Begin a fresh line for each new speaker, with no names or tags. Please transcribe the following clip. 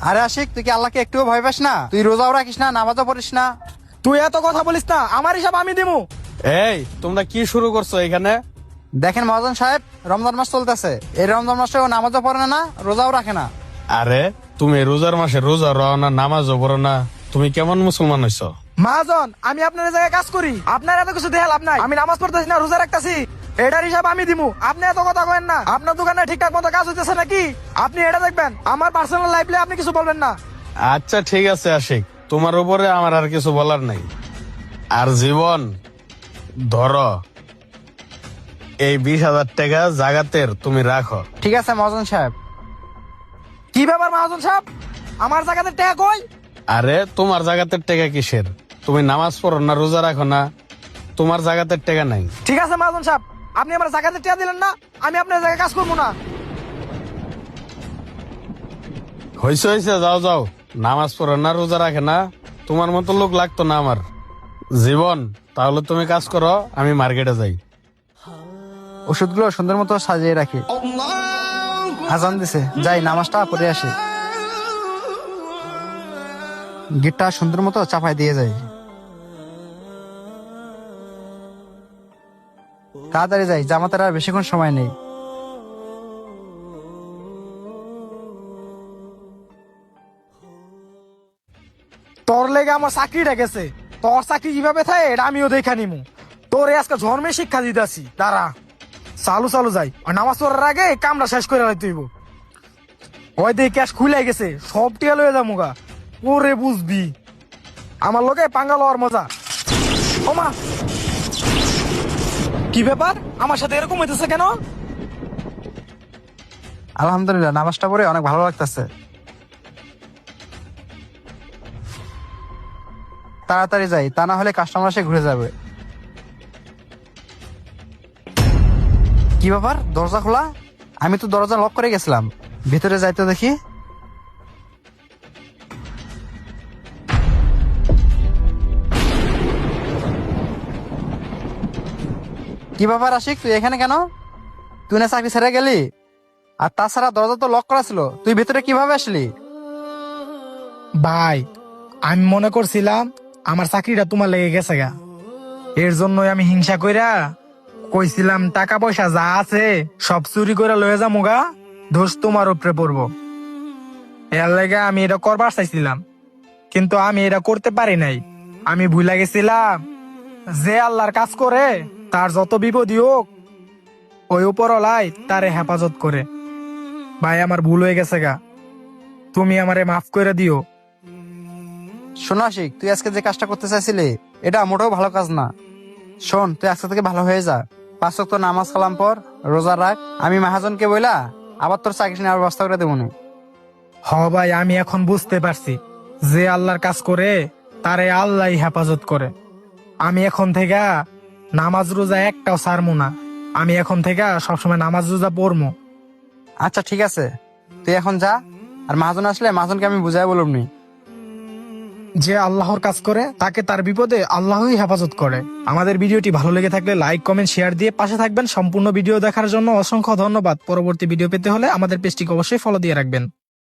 আরে আশিক, তুই কি আল্লাহকে একটুও ভয় পাস না? তুই রোজাও রাখিস না, নামাজও পড়িস না।
তুই এত কথা বলিস না, আমার হিসাব আমি দিমু।
এই তোমরা কি শুরু করছো এখানে?
দেখেন মহাজন সাহেব, রমজান মাস চলতেছে। এই রমজান মাসে ও নামাজও পড়ে না, রোজাও রাখে না।
আরে তুমি রোজার মাসে রোজা রও না, নামাজও পড়ো না, তুমি কেমন মুসলমান হইছো?
মহাজন, আমি আপনার জায়গায় কাজ করি, আপনার এত কিছু দেয়া লাভ নাই। আমি নামাজ পড়তেছি না, রোজা রাখতেছি, এটার হিসাব আমি দিমু। আপনি এত কথা করেন না। আপনার দোকানে ঠিকঠাক মতো কাজ হইতেছে নাকি আপনি এটা দেখবেন। আমার পার্সোনাল লাইফ নিয়ে আপনি কিছু বলবেন না।
আচ্ছা ঠিক আছে আশিক, তোমার উপরে আমার আর কিছু বলার নাই। আর জীবন ধরো, এই 20,000 টাকা জাগাতের তুমি রাখো।
ঠিক আছে মহাজন সাহেব।
কি ব্যাপার মহাজন সাহেব, আমার জায়গাতে টাকা কই?
আরে তোমার জাগাতের টাকা কিসের? তুমি নামাজ পড়ো না, রোজা রাখো না, তোমার জাগাতের টাকা নাই।
ঠিক আছে মহাজন সাহেব, আপনি আমার জায়গাতে টাকা দিলেন না, আমি আপনার জায়গায় কাজ করবো না।
হইছে হইছে, যাও যাও। নামাজ পড়ো না, রোজা রাখে না, তোমার মতো লোক লাগতো না আমার। জীবন, তাহলে তুমি কাজ করো, আমি মার্কেটে যাই।
ওষুধগুলো সুন্দর মতো সাজিয়ে রাখি। আজান দিছে, যাই নামাজটা পড়ে আসি। গিটটা সুন্দর মতো চাপাই দিয়ে যাই। তাড়াতাড়ি যাই, জামাতের আর বেশিক্ষণ সময় নেই।
তোর লেগে আমার চাকরিটা গেছে, তোর চাকরি কিভাবে থাকে এটা আমিও দেখা নিমু। তোর আজকে জন্মে শিক্ষা দিতেছি, দাঁড়া। চালু চালু যাই, আর নামাজ পড়ার আগে কামটা শেষ করে তুইব। ওই দিয়ে ক্যাশ খুলে গেছে, সব টিয়া লয়ে যাবো গা। ওরে বুঝবি আমার লোকে পাঙ্গা লওয়ার মজা। ওমা, কি ব্যাপার, আমার সাথে এরকম হইতেছে কেন?
আলহামদুলিল্লাহ, নামাজটা পড়ে অনেক ভালো লাগতেছে। তাড়াতাড়ি যাই, তা না হলে কাস্টমার এসে ঘুরে যাবে। কি ব্যাপার, দরজা খোলা? আমি তো দরজা লক করে গেছিলাম। ভিতরে যাইতে দেখি। কি ব্যাপার আশিক, তুই এখানে কেন? তুই না চাকরি ছেড়ে গেলি? আর তাছাড়া দরজা তো লক করা ছিল, তুই ভিতরে কিভাবে আসলি?
ভাই, আমি মনে করছিলাম আমার চাকরিটা তোমার লেগে গেছে গা, এর জন্যই আমি হিংসা কইরা কইছিলাম টাকা পয়সা যা আছে সব চুরি করে লয়ে যাবো গা, দোষ তোমার উপরে পড়বো। এর লেগে আমি এটা করবার চাইছিলাম, কিন্তু আমি এটা করতে পারি নাই। আমি ভুলে গেছিলাম যে আল্লাহর কাজ করে তার যত বিপদই হোক ওই উপরওয়ালাই তারে হেফাজত করে। ভাই, আমার ভুল হয়ে গেছে গা, তুমি আমারে মাফ করে দিও।
শোন আশিক, তুই আজকে যে কাজটা করতে চাইছিলি এটা মোটেও ভালো কাজ না। শোন, তুই আজকে থেকে ভালো হয়ে যা। 5 ওয়াক্ত নামাজ কালাম পর, রোজা রাখ। আমি মহাজনকে বইলা আবার তোর চাকরি নেওয়ার ব্যবস্থা করে দেবো না।
হ ভাই, আমি এখন বুঝতে পারছি যে আল্লাহর কাজ করে তারে আল্লাহ হেফাজত করে। আমি এখন থেকে নামাজ রোজা একটাও ছাড়মু না। আমি এখন থেকে সবসময় নামাজ রোজা পড়মু।
আচ্ছা ঠিক আছে, তুই এখন যা। আর মহাজন আসলে মহাজনকে আমি বুঝাই বলুম নি।
যে আল্লাহর কাজ করে তাকে তার বিপদে আল্লাহই হেফাজত করে। আমাদের ভিডিওটি ভালো লেগে থাকলে লাইক, কমেন্ট, শেয়ার দিয়ে পাশে থাকবেন। সম্পূর্ণ ভিডিও দেখার জন্য অসংখ্য ধন্যবাদ। পরবর্তী ভিডিও পেতে হলে আমাদের পেজটিকে অবশ্যই ফলো দিয়ে রাখবেন।